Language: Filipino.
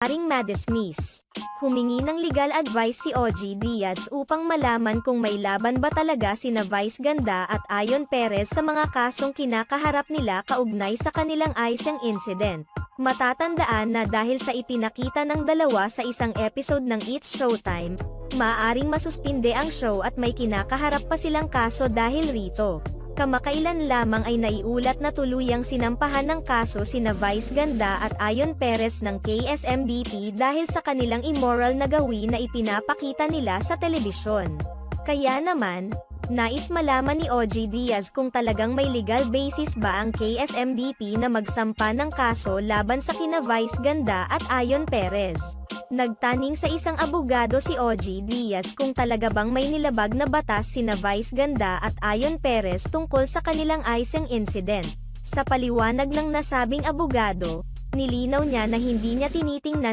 maaaring madismiss. Humingi ng legal advice si OG Diaz upang malaman kung may laban ba talaga sina Vice Ganda at Ayon Perez sa mga kasong kinakaharap nila kaugnay sa kanilang icing incident. Matatandaan na dahil sa ipinakita ng dalawa sa isang episode ng It's Showtime, maaaring masuspinde ang show at may kinakaharap pa silang kaso dahil rito. Kamakailan lamang ay naiulat na tuluyang sinampahan ng kaso sina Vice Ganda at Ayon Perez ng KSMBP dahil sa kanilang immoral na gawin na ipinapakita nila sa telebisyon. Kaya naman, nais malaman ni OG Diaz kung talagang may legal basis ba ang KSMBP na magsampa ng kaso laban sa kina Vice Ganda at Ayon Perez. Nagtaning sa isang abogado si OG Diaz kung talaga bang may nilabag na batas sina Vice Ganda at Ayon Perez tungkol sa kanilang icing incident. Sa paliwanag ng nasabing abogado, nilinaw niya na hindi niya tinitingnan